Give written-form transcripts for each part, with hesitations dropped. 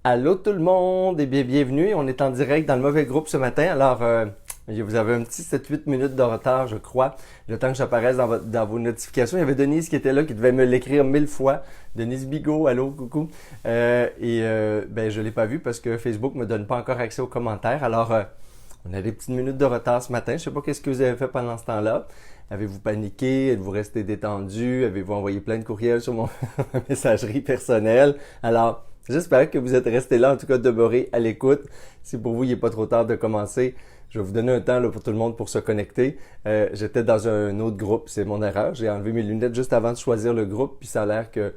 Allô tout le monde et bienvenue. On est en direct dans le mauvais groupe ce matin. Alors, vous avez un petit 7-8 minutes de retard, je crois. Le temps que j'apparaisse dans vos notifications. Il y avait Denise qui était là, qui devait me l'écrire 1000 fois. Denise Bigot, allô, coucou. Je l'ai pas vu parce que Facebook me donne pas encore accès aux commentaires. Alors, on a des petites minutes de retard ce matin. Je sais pas qu'est-ce que vous avez fait pendant ce temps-là. Avez-vous paniqué? Êtes-vous resté détendu? Avez-vous envoyé plein de courriels sur mon messagerie personnelle? Alors, j'espère que vous êtes restés là, en tout cas demeurés à l'écoute. Si pour vous, il n'est pas trop tard de commencer, je vais vous donner un temps là, pour tout le monde pour se connecter. J'étais dans un autre groupe, c'est mon erreur. J'ai enlevé mes lunettes juste avant de choisir le groupe, puis ça a l'air que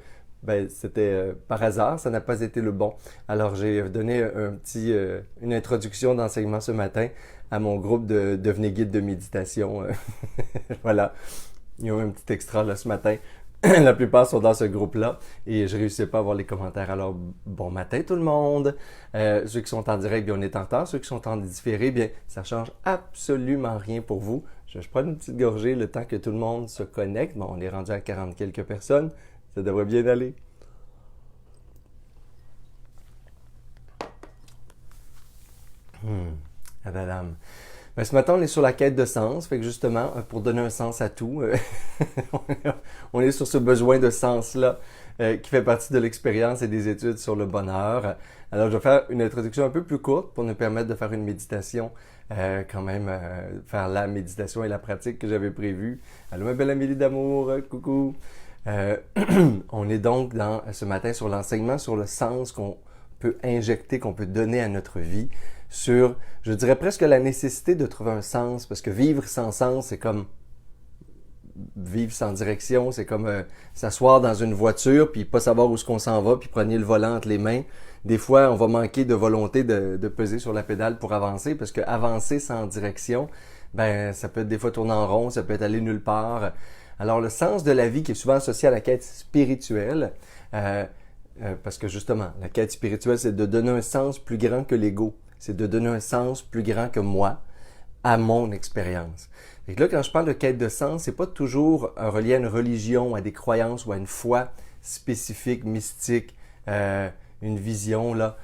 c'était par hasard, ça n'a pas été le bon. Alors j'ai donné une introduction d'enseignement ce matin à mon groupe de Devenez guide de méditation. Voilà, il y a eu un petit extra là ce matin. La plupart sont dans ce groupe-là et je réussis pas à voir les commentaires. Alors, bon matin tout le monde. Ceux qui sont en direct, bien, on est en retard. Ceux qui sont en différé, bien, ça change absolument rien pour vous. Je prends une petite gorgée le temps que tout le monde se connecte. Bon, on est rendu à 40 quelques personnes. Ça devrait bien aller. Madame. Ce matin, on est sur la quête de sens. Fait que justement, pour donner un sens à tout, on est sur ce besoin de sens-là qui fait partie de l'expérience et des études sur le bonheur. Alors, je vais faire une introduction un peu plus courte pour nous permettre de faire une méditation, faire la méditation et la pratique que j'avais prévue. Allô, ma belle Amélie d'amour, coucou! On est donc ce matin sur l'enseignement sur le sens qu'on peut injecter, qu'on peut donner à notre vie, sur, je dirais presque la nécessité de trouver un sens, parce que vivre sans sens, c'est comme vivre sans direction, c'est comme s'asseoir dans une voiture, puis pas savoir où est-ce qu'on s'en va, puis prenez le volant entre les mains. Des fois, on va manquer de volonté de peser sur la pédale pour avancer, parce que avancer sans direction, ça peut être des fois tourner en rond, ça peut être aller nulle part. Alors, le sens de la vie qui est souvent associé à la quête spirituelle, parce que justement, la quête spirituelle, c'est de donner un sens plus grand que l'ego. C'est de donner un sens plus grand que moi à mon expérience. Et là, quand je parle de quête de sens, c'est pas toujours relié à une religion, à des croyances ou à une foi spécifique, mystique, une vision là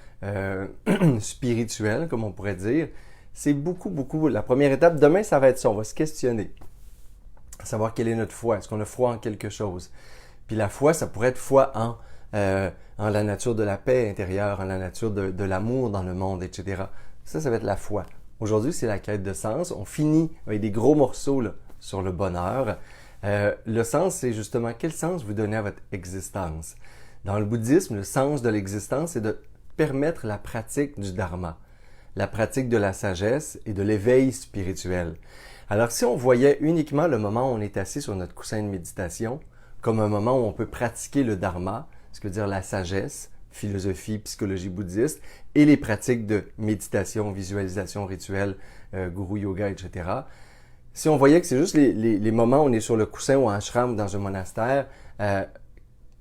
spirituelle, comme on pourrait dire. C'est beaucoup. La première étape, demain, ça va être ça. On va se questionner. Savoir quelle est notre foi. Est-ce qu'on a foi en quelque chose? Puis la foi, ça pourrait être foi en la nature de la paix intérieure, en la nature de l'amour dans le monde, etc. Ça va être la foi. Aujourd'hui, c'est la quête de sens. On finit avec des gros morceaux là, sur le bonheur. Le sens, c'est justement quel sens vous donnez à votre existence. Dans le bouddhisme, le sens de l'existence, c'est de permettre la pratique du dharma, la pratique de la sagesse et de l'éveil spirituel. Alors, si on voyait uniquement le moment où on est assis sur notre coussin de méditation comme un moment où on peut pratiquer le dharma, ce que veut dire la sagesse, philosophie, psychologie bouddhiste, et les pratiques de méditation, visualisation, rituel, guru yoga, etc. Si on voyait que c'est juste les moments où on est sur le coussin ou en ashram ou dans un monastère,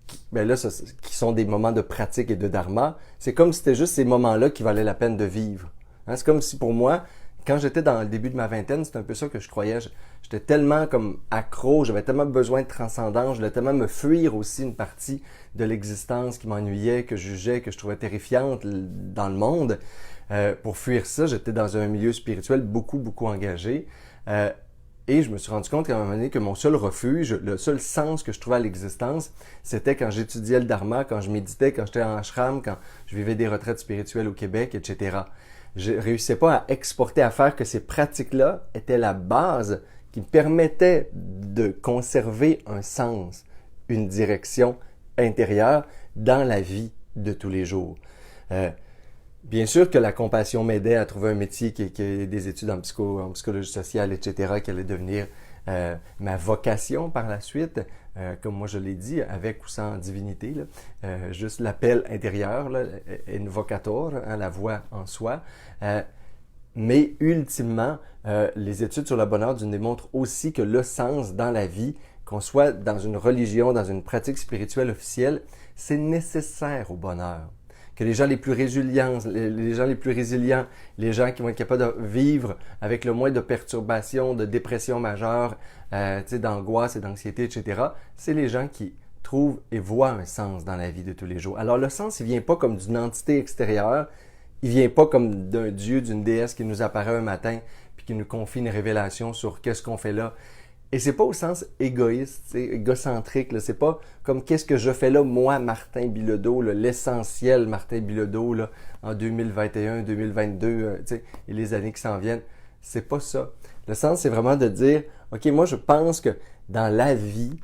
qui sont des moments de pratique et de dharma, c'est comme si c'était juste ces moments-là qui valaient la peine de vivre. Hein? C'est comme si pour moi, quand j'étais dans le début de ma vingtaine, c'est un peu ça que je croyais. J'étais tellement comme accro, j'avais tellement besoin de transcendance, je voulais tellement me fuir aussi une partie de l'existence qui m'ennuyait, que je jugeais, que je trouvais terrifiante dans le monde. Pour fuir ça, j'étais dans un milieu spirituel beaucoup engagé. Et je me suis rendu compte qu'à un moment donné, que mon seul refuge, le seul sens que je trouvais à l'existence, c'était quand j'étudiais le dharma, quand je méditais, quand j'étais en ashram, quand je vivais des retraites spirituelles au Québec, etc. Je réussissais pas à exporter, à faire que ces pratiques-là étaient la base qui me permettait de conserver un sens, une direction intérieure dans la vie de tous les jours. Bien sûr que la compassion m'aidait à trouver un métier qui a des études en psychologie sociale, etc., qui allait devenir ma vocation par la suite, comme moi je l'ai dit, avec ou sans divinité, là, juste l'appel intérieur, là, invocator, hein, la voix en soi. Mais ultimement, les études sur le bonheur nous démontrent aussi que le sens dans la vie, qu'on soit dans une religion, dans une pratique spirituelle officielle, c'est nécessaire au bonheur. Que les gens les plus résilients, les gens qui vont être capables de vivre avec le moins de perturbations, de dépression majeure, d'angoisse et d'anxiété, etc., c'est les gens qui trouve et vois un sens dans la vie de tous les jours. Alors le sens, il vient pas comme d'une entité extérieure, il vient pas comme d'un dieu, d'une déesse qui nous apparaît un matin puis qui nous confie une révélation sur qu'est-ce qu'on fait là. Et c'est pas au sens égoïste, égocentrique, là. C'est pas comme qu'est-ce que je fais là, moi, Martin Bilodeau, là, l'essentiel Martin Bilodeau, là, en 2021, 2022, et les années qui s'en viennent. C'est pas ça. Le sens, c'est vraiment de dire, OK, moi, je pense que dans la vie,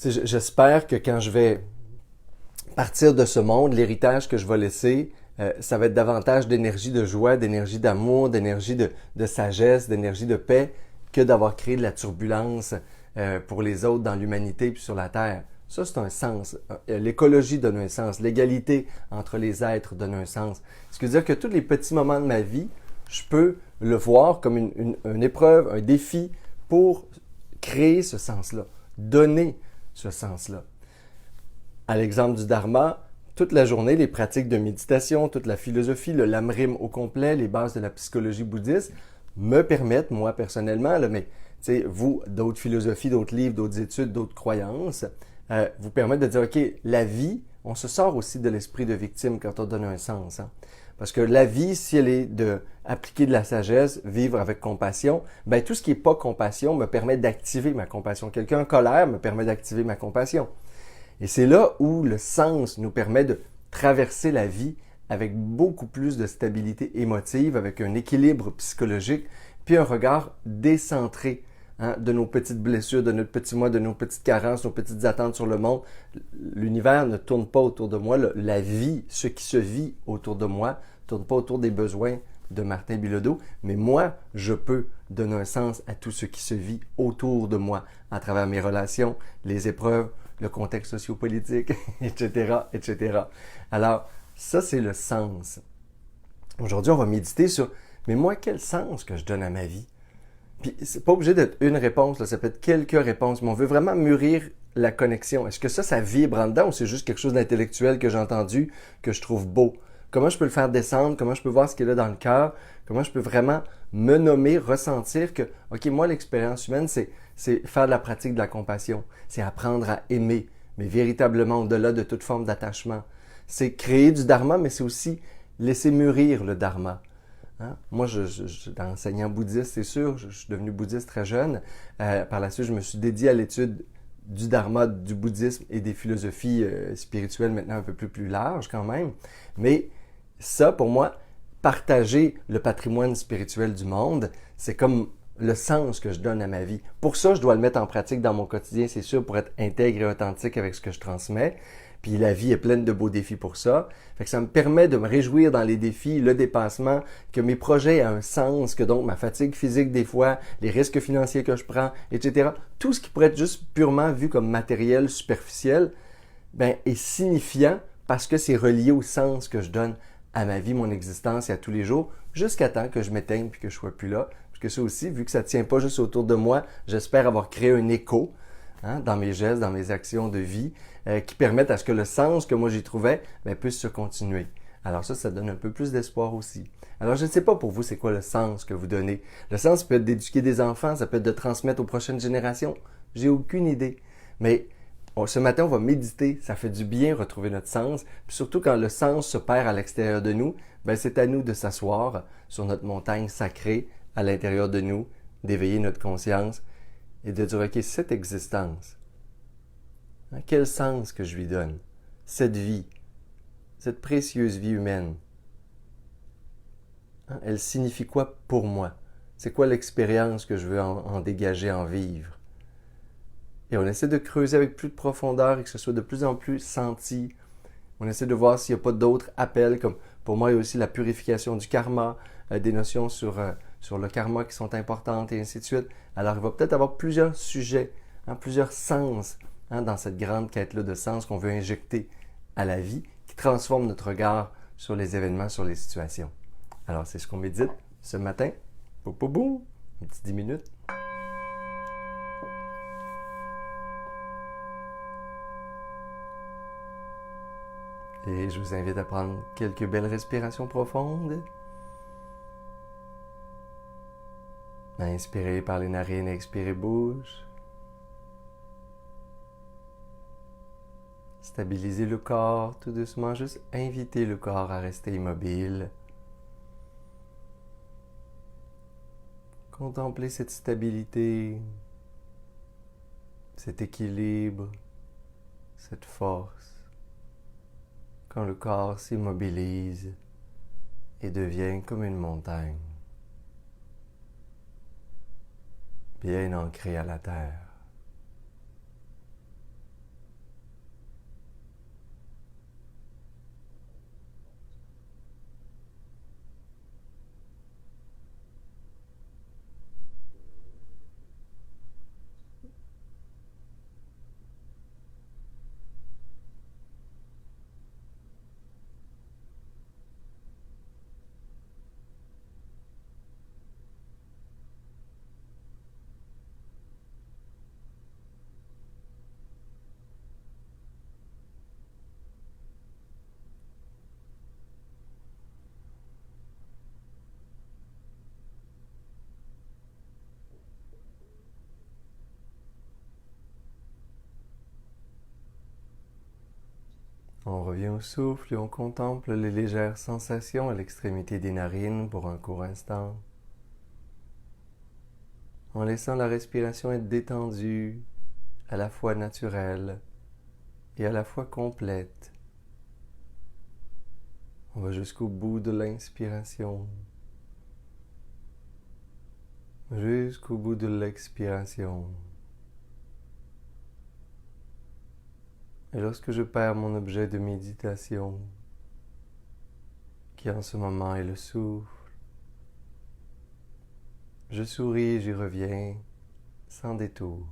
j'espère que quand je vais partir de ce monde, l'héritage que je vais laisser, ça va être davantage d'énergie de joie, d'énergie d'amour, d'énergie de sagesse, d'énergie de paix, que d'avoir créé de la turbulence pour les autres dans l'humanité puis sur la Terre. Ça, c'est un sens. L'écologie donne un sens. L'égalité entre les êtres donne un sens. Ce qui veut dire que tous les petits moments de ma vie, je peux le voir comme une épreuve, un défi pour créer ce sens-là, donner ce sens-là. À l'exemple du Dharma, toute la journée, les pratiques de méditation, toute la philosophie, le lamrim au complet, les bases de la psychologie bouddhiste, me permettent, moi personnellement, là, mais vous, d'autres philosophies, d'autres livres, d'autres études, d'autres croyances, vous permettent de dire, OK, la vie, on se sort aussi de l'esprit de victime quand on donne un sens. Hein? Parce que la vie, si elle est d'appliquer de la sagesse, vivre avec compassion, ben tout ce qui n'est pas compassion me permet d'activer ma compassion. Quelqu'un en colère me permet d'activer ma compassion. Et c'est là où le sens nous permet de traverser la vie avec beaucoup plus de stabilité émotive, avec un équilibre psychologique, puis un regard décentré de nos petites blessures, de notre petit moi, de nos petites carences, nos petites attentes sur le monde. L'univers ne tourne pas autour de moi. La vie, ce qui se vit autour de moi, ne tourne pas autour des besoins de Martin Bilodeau, mais moi, je peux donner un sens à tout ce qui se vit autour de moi, à travers mes relations, les épreuves, le contexte sociopolitique, etc., etc. Alors, ça, c'est le sens. Aujourd'hui, on va méditer sur, mais moi, quel sens que je donne à ma vie? Puis, c'est pas obligé d'être une réponse, là, ça peut être quelques réponses, mais on veut vraiment mûrir la connexion. Est-ce que ça vibre en dedans ou c'est juste quelque chose d'intellectuel que j'ai entendu, que je trouve beau? Comment je peux le faire descendre? Comment je peux voir ce qu'il y a là dans le cœur? Comment je peux vraiment me nommer, ressentir que, OK, moi, l'expérience humaine, c'est faire de la pratique de la compassion. C'est apprendre à aimer, mais véritablement au-delà de toute forme d'attachement. C'est créer du dharma, mais c'est aussi laisser mûrir le dharma. Hein? Moi, enseignant bouddhiste, c'est sûr, je suis devenu bouddhiste très jeune. Par la suite, je me suis dédié à l'étude du dharma, du bouddhisme et des philosophies spirituelles maintenant un peu plus larges quand même. Mais ça, pour moi, partager le patrimoine spirituel du monde, c'est comme le sens que je donne à ma vie. Pour ça, je dois le mettre en pratique dans mon quotidien, c'est sûr, pour être intègre et authentique avec ce que je transmets. Puis la vie est pleine de beaux défis pour ça. Fait que ça me permet de me réjouir dans les défis, le dépassement, que mes projets aient un sens, que donc ma fatigue physique des fois, les risques financiers que je prends, etc. Tout ce qui pourrait être juste purement vu comme matériel, superficiel, ben, est signifiant parce que c'est relié au sens que je donne à ma vie, mon existence et à tous les jours, jusqu'à temps que je m'éteigne puis que je sois plus là. Parce que ça aussi, vu que ça ne tient pas juste autour de moi, j'espère avoir créé un écho dans mes gestes, dans mes actions de vie, qui permettent à ce que le sens que moi j'y trouvais puisse se continuer. Alors ça donne un peu plus d'espoir aussi. Alors je ne sais pas pour vous c'est quoi le sens que vous donnez. Le sens peut être d'éduquer des enfants, ça peut être de transmettre aux prochaines générations. J'ai aucune idée. Mais ce matin, on va méditer. Ça fait du bien retrouver notre sens. Puis surtout quand le sens se perd à l'extérieur de nous, c'est à nous de s'asseoir sur notre montagne sacrée à l'intérieur de nous, d'éveiller notre conscience et de dire, OK, cette existence, quel sens que je lui donne? Cette vie, cette précieuse vie humaine, elle signifie quoi pour moi? C'est quoi l'expérience que je veux en dégager, en vivre? Et on essaie de creuser avec plus de profondeur et que ce soit de plus en plus senti. On essaie de voir s'il n'y a pas d'autres appels, comme pour moi, il y a aussi la purification du karma, des notions sur le karma qui sont importantes et ainsi de suite. Alors, il va peut-être avoir plusieurs sujets, plusieurs sens dans cette grande quête-là de sens qu'on veut injecter à la vie, qui transforme notre regard sur les événements, sur les situations. Alors, c'est ce qu'on médite ce matin. Boum, boum, boum, un petit 10 minutes. Et je vous invite à prendre quelques belles respirations profondes. Inspirez par les narines, expirez bouche. Stabiliser le corps tout doucement, juste inviter le corps à rester immobile. Contempler cette stabilité, cet équilibre, cette force, quand le corps s'immobilise et devient comme une montagne, bien ancrée à la terre. On revient au souffle et on contemple les légères sensations à l'extrémité des narines pour un court instant, en laissant la respiration être détendue, à la fois naturelle et à la fois complète. On va jusqu'au bout de l'inspiration, jusqu'au bout de l'expiration. Et lorsque je perds mon objet de méditation, qui en ce moment est le souffle, je souris et j'y reviens sans détour.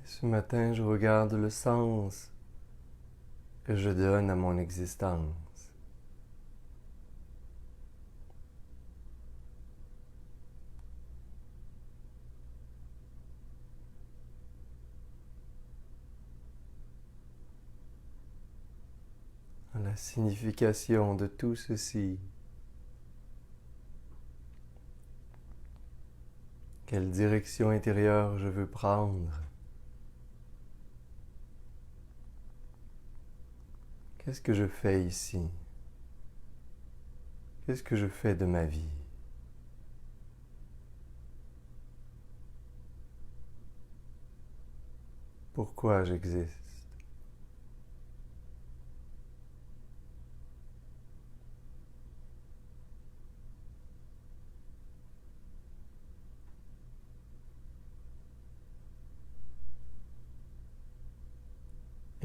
Et ce matin, je regarde le sens que je donne à mon existence. La signification de tout ceci. Quelle direction intérieure je veux prendre? Qu'est-ce que je fais ici? Qu'est-ce que je fais de ma vie? Pourquoi j'existe?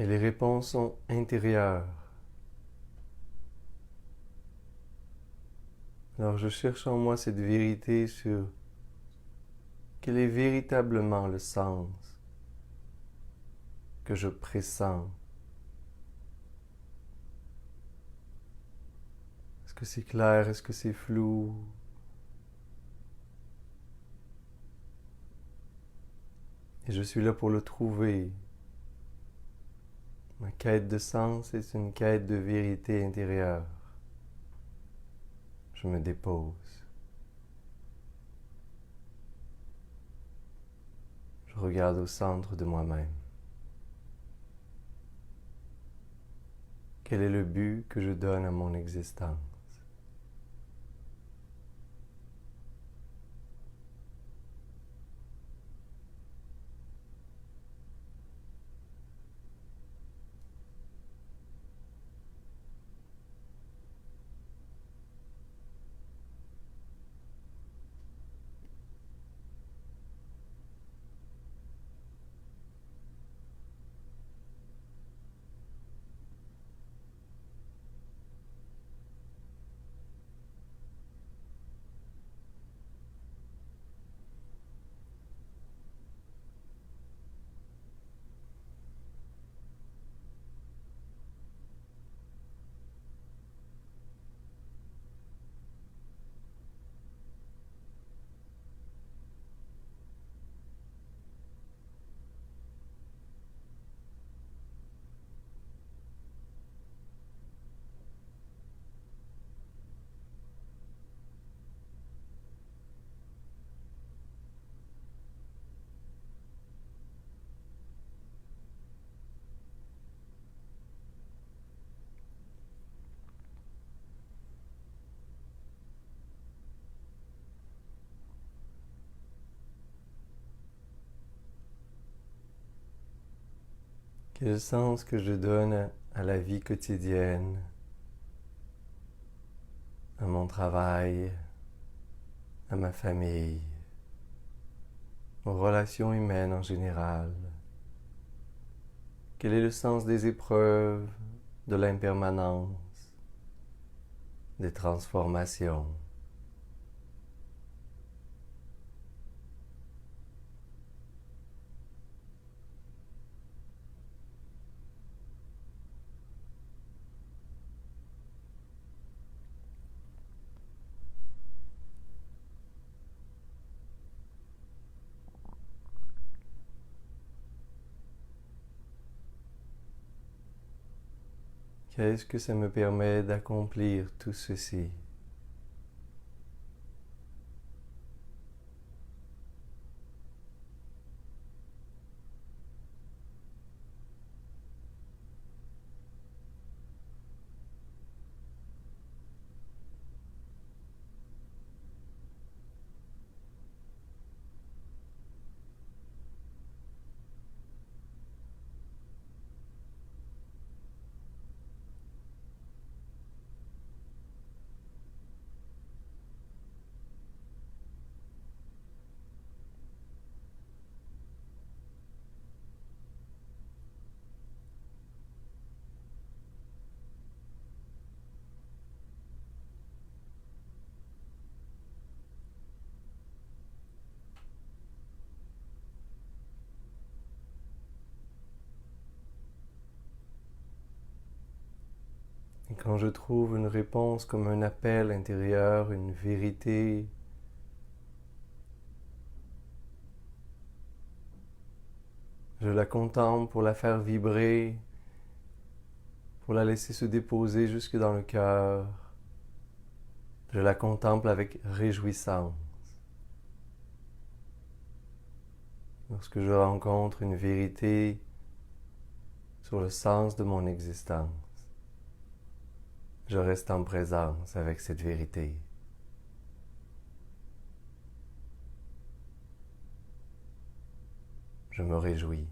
Et les réponses sont intérieures. Alors je cherche en moi cette vérité sur quel est véritablement le sens que je pressens. Est-ce que c'est clair? Est-ce que c'est flou? Et je suis là pour le trouver. Ma quête de sens est une quête de vérité intérieure. Je me dépose. Je regarde au centre de moi-même. Quel est le but que je donne à mon existence? Quel sens que je donne à la vie quotidienne, à mon travail, à ma famille, aux relations humaines en général. Quel est le sens des épreuves, de l'impermanence, des transformations? Qu'est-ce que ça me permet d'accomplir tout ceci? Et quand je trouve une réponse comme un appel intérieur, une vérité, je la contemple pour la faire vibrer, pour la laisser se déposer jusque dans le cœur. Je la contemple avec réjouissance. Lorsque je rencontre une vérité sur le sens de mon existence, je reste en présence avec cette vérité. Je me réjouis.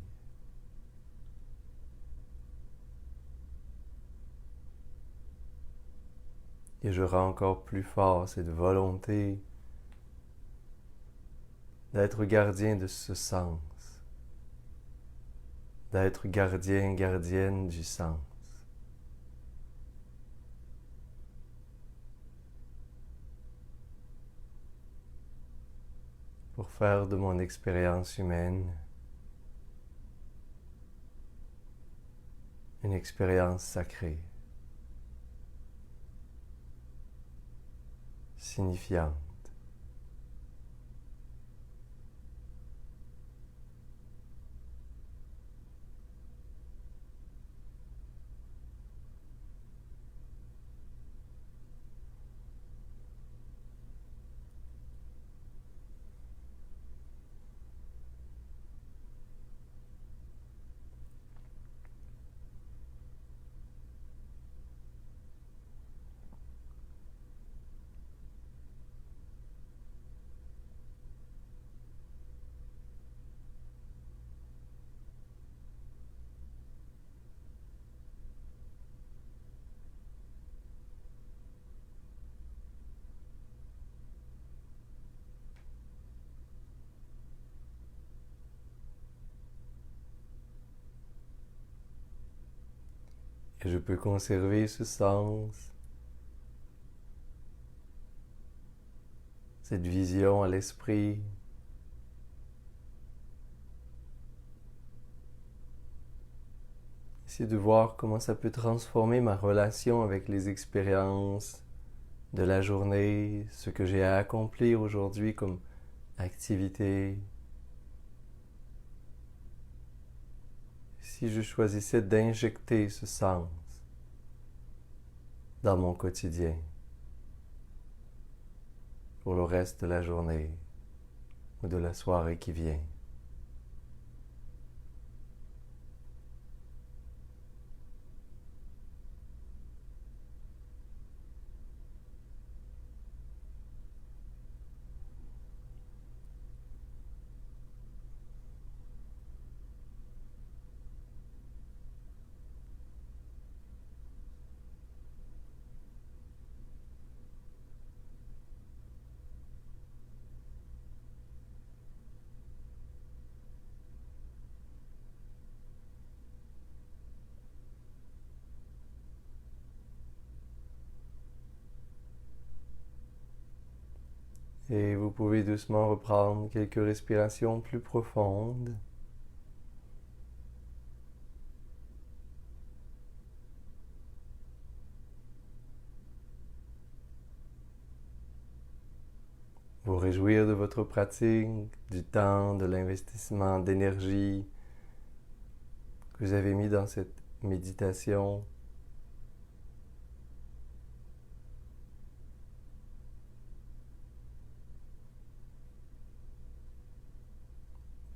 Et je rends encore plus fort cette volonté d'être gardien de ce sens, d'être gardien, gardienne du sens. Pour faire de mon expérience humaine une expérience sacrée, signifiante. Et je peux conserver ce sens, cette vision à l'esprit, essayer de voir comment ça peut transformer ma relation avec les expériences de la journée, ce que j'ai à accomplir aujourd'hui comme activité. Si je choisissais d'injecter ce sens dans mon quotidien pour le reste de la journée ou de la soirée qui vient. Et vous pouvez doucement reprendre quelques respirations plus profondes. Vous réjouir de votre pratique, du temps, de l'investissement d'énergie que vous avez mis dans cette méditation.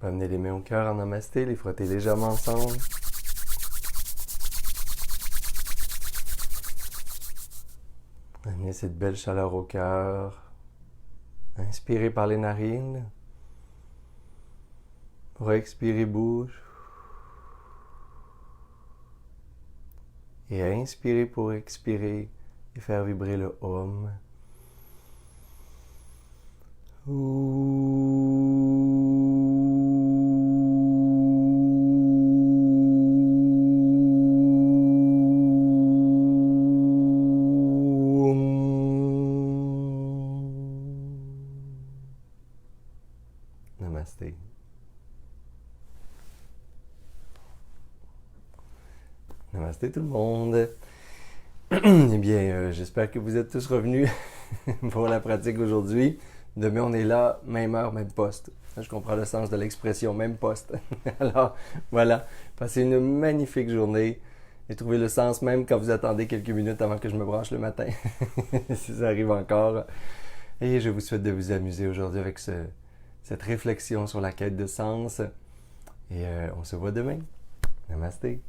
Amenez les mains au cœur en namasté, les frotter légèrement ensemble. Amenez cette belle chaleur au cœur. Inspirez par les narines. Pour expirer, bouche. Et inspirez pour expirer et faire vibrer le Om. Namasté. Namasté tout le monde. Eh bien, j'espère que vous êtes tous revenus pour la pratique aujourd'hui. Demain, on est là, même heure, même poste. Je comprends le sens de l'expression, même poste. Alors, voilà. Passez une magnifique journée et trouvez le sens même quand vous attendez quelques minutes avant que je me branche le matin. Si ça arrive encore. Et je vous souhaite de vous amuser aujourd'hui avec cette réflexion sur la quête de sens. Et on se voit demain. Namasté.